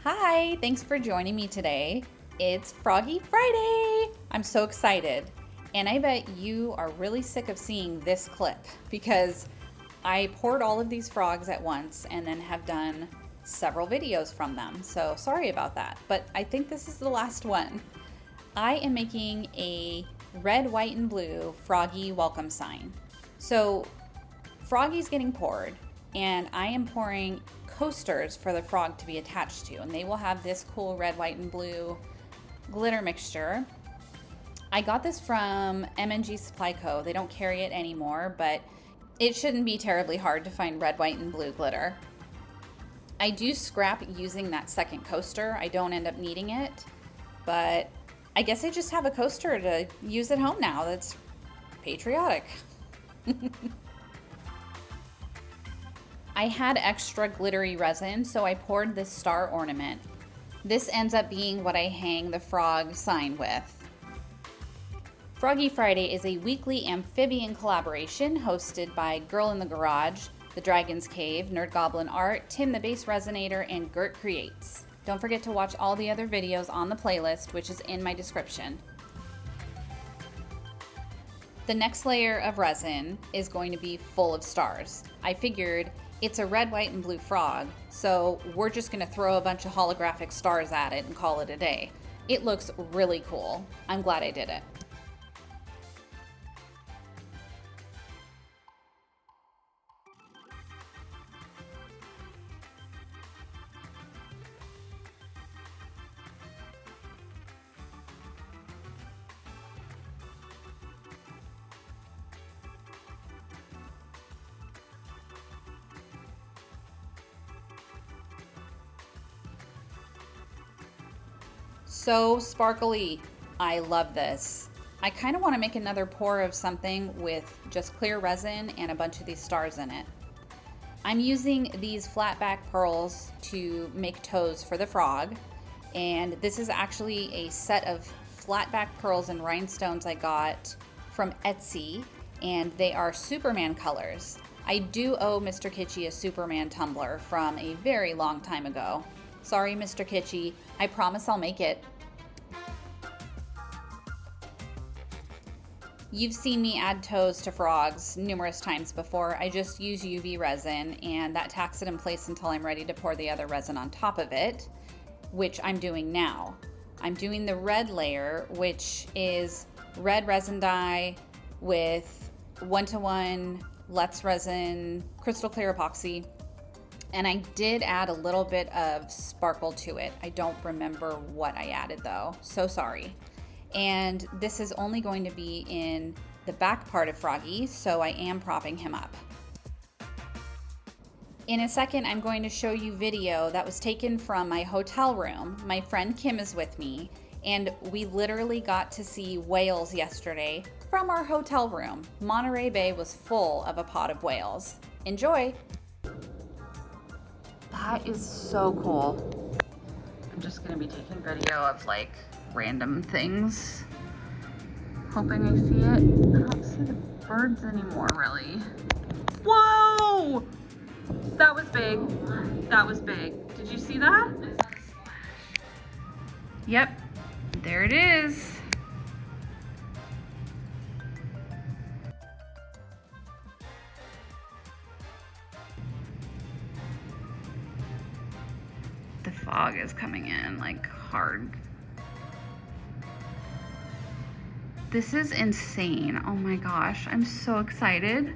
Hi, thanks for joining me today. It's Froggy Friday! I'm so excited. And I bet you are really sick of seeing this clip because I poured all of these frogs at once and then have done several videos from them. So sorry about that, but I think this is the last one. I am making a red, white, and blue Froggy welcome sign. So Froggy's getting poured and I am pouring coasters for the frog to be attached to, and they will have this cool red, white, and blue glitter mixture. I got this from M&G Supply Co. They don't carry it anymore, but it shouldn't be terribly hard to find red, white, and blue glitter. I do scrap using that second coaster. I don't end up needing it, but I guess I just have a coaster to use at home now. That's patriotic. I had extra glittery resin, so I poured this star ornament. This ends up being what I hang the frog sign with. Froggy Friday is a weekly amphibian collaboration hosted by Girl in the Garage, The Dragon's Cave, Nerd Goblin Art, Tim the Bass Resonator, and Gert Creates. Don't forget to watch all the other videos on the playlist, which is in my description. The next layer of resin is going to be full of stars. I figured it's a red, white, and blue frog, so we're just gonna throw a bunch of holographic stars at it and call it a day. It looks really cool. I'm glad I did it. So sparkly. I love this. I kind of want to make another pour of something with just clear resin and a bunch of these stars in it. I'm using these flatback pearls to make toes for the frog, and this is actually a set of flatback pearls and rhinestones I got from Etsy, and they are Superman colors. I do owe Mr. Kitschy a Superman tumbler from a very long time ago. Sorry, Mr. Kitschy. I promise I'll make it. You've seen me add toes to frogs numerous times before. I just use UV resin and that tacks it in place until I'm ready to pour the other resin on top of it, which I'm doing now. I'm doing the red layer, which is red resin dye with 1:1 Let's resin, crystal clear epoxy. And I did add a little bit of sparkle to it. I don't remember what I added though, so sorry. And this is only going to be in the back part of Froggy, so I am propping him up. In a second, I'm going to show you video that was taken from my hotel room. My friend Kim is with me, and we literally got to see whales yesterday from our hotel room. Monterey Bay was full of a pod of whales. Enjoy! That is so cool. I'm just gonna be taking video of like random things. Hoping I see it. I don't see the birds anymore really. Whoa! That was big. That was big. Did you see that? Yep, there it is. The fog is coming in like hard. This is insane. Oh my gosh, I'm so excited.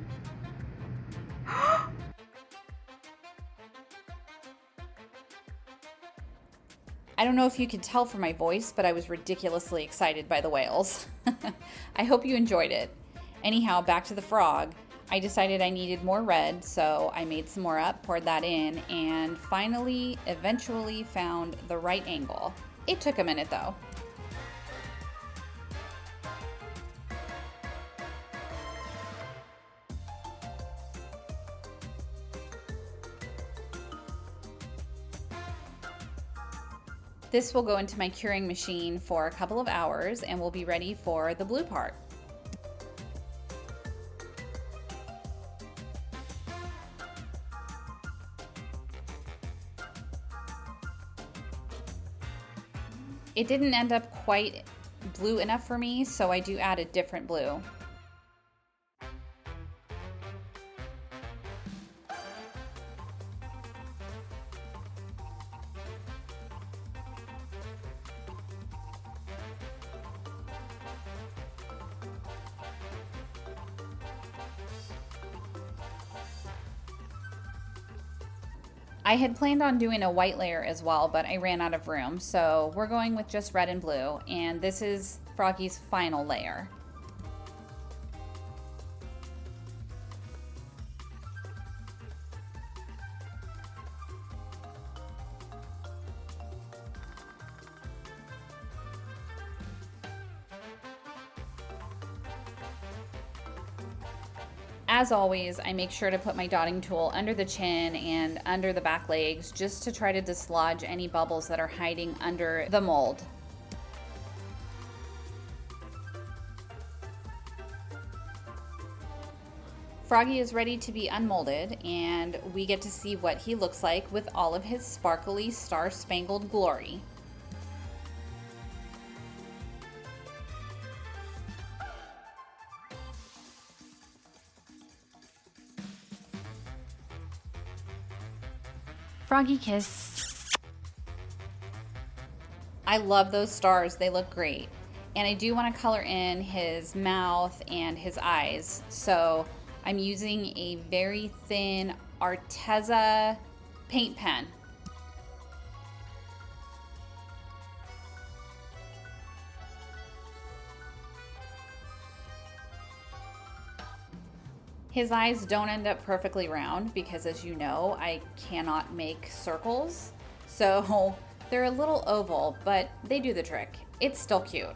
I don't know if you could tell from my voice, but I was ridiculously excited by the whales. I hope you enjoyed it. Anyhow, back to the frog. I decided I needed more red, so I made some more up, poured that in, and finally, eventually found the right angle. It took a minute though. This will go into my curing machine for a couple of hours and we'll be ready for the blue part. It didn't end up quite blue enough for me, so I do add a different blue. I had planned on doing a white layer as well, but I ran out of room, so we're going with just red and blue, and this is Froggy's final layer. As always, I make sure to put my dotting tool under the chin and under the back legs just to try to dislodge any bubbles that are hiding under the mold. Froggy is ready to be unmolded, and we get to see what he looks like with all of his sparkly star-spangled glory. Froggy kiss. I love those stars, they look great. And I do want to color in his mouth and his eyes. So I'm using a very thin Arteza paint pen. His eyes don't end up perfectly round because, as you know, I cannot make circles. So they're a little oval, but they do the trick. It's still cute.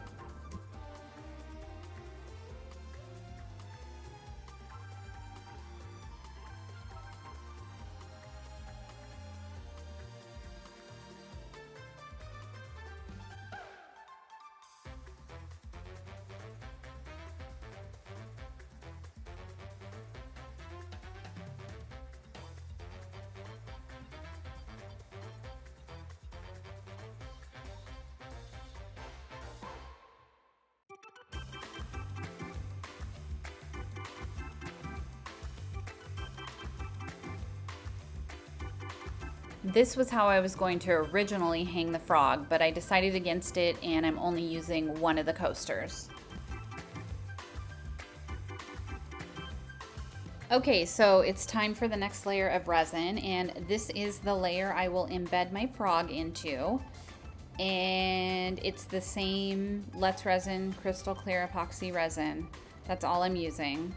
This was how I was going to originally hang the frog, but I decided against it and I'm only using one of the coasters. Okay, so it's time for the next layer of resin, and this is the layer I will embed my frog into. And it's the same Let's Resin crystal clear epoxy resin. That's all I'm using.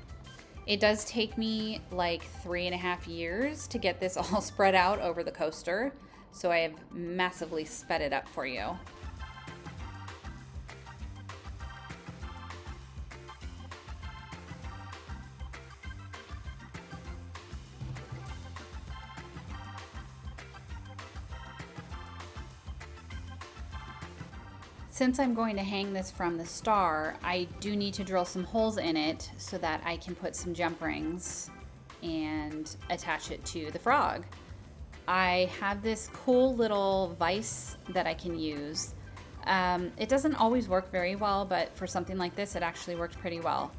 It does take me like 3.5 years to get this all spread out over the coaster, so I have massively sped it up for you. Since I'm going to hang this from the star, I do need to drill some holes in it so that I can put some jump rings and attach it to the frog. I have this cool little vise that I can use. It doesn't always work very well, but for something like this, it actually worked pretty well.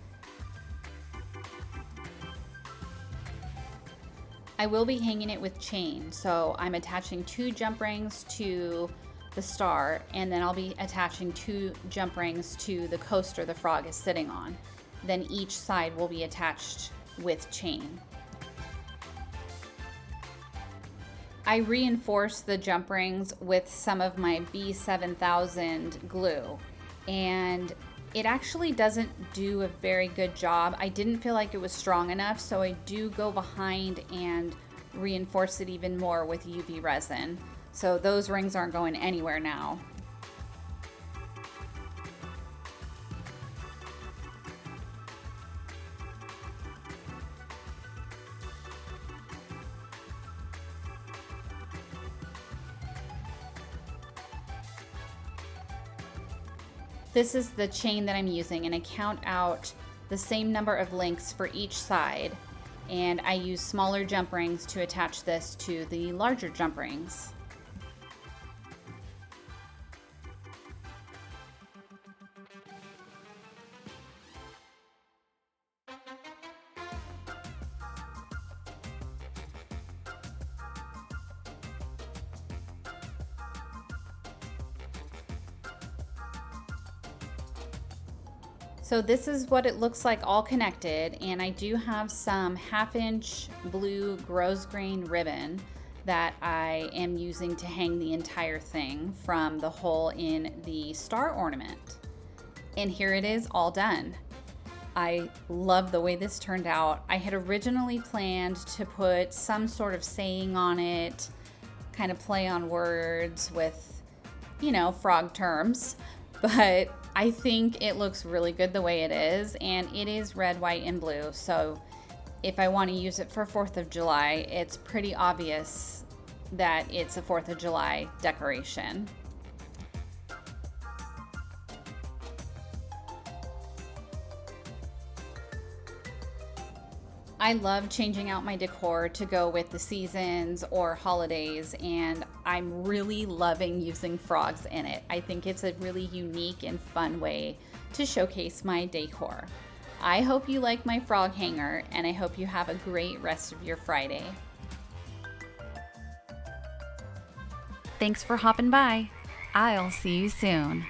I will be hanging it with chain, so I'm attaching 2 jump rings to the star, and then I'll be attaching 2 jump rings to the coaster the frog is sitting on. Then each side will be attached with chain. I reinforced the jump rings with some of my B7000 glue, and it actually doesn't do a very good job. I didn't feel like it was strong enough, so I do go behind and reinforce it even more with UV resin. So those rings aren't going anywhere now. This is the chain that I'm using, and I count out the same number of links for each side, and I use smaller jump rings to attach this to the larger jump rings. So this is what it looks like all connected, and I do have some 1/2" blue Grosgrain ribbon that I am using to hang the entire thing from the hole in the star ornament. And here it is all done. I love the way this turned out. I had originally planned to put some sort of saying on it, kind of play on words with, you know, frog terms, but I think it looks really good the way it is, and it is red, white, and blue. So if I want to use it for 4th of July, it's pretty obvious that it's a 4th of July decoration. I love changing out my decor to go with the seasons or holidays, and I'm really loving using frogs in it. I think it's a really unique and fun way to showcase my decor. I hope you like my frog hanger, and I hope you have a great rest of your Friday. Thanks for hopping by. I'll see you soon.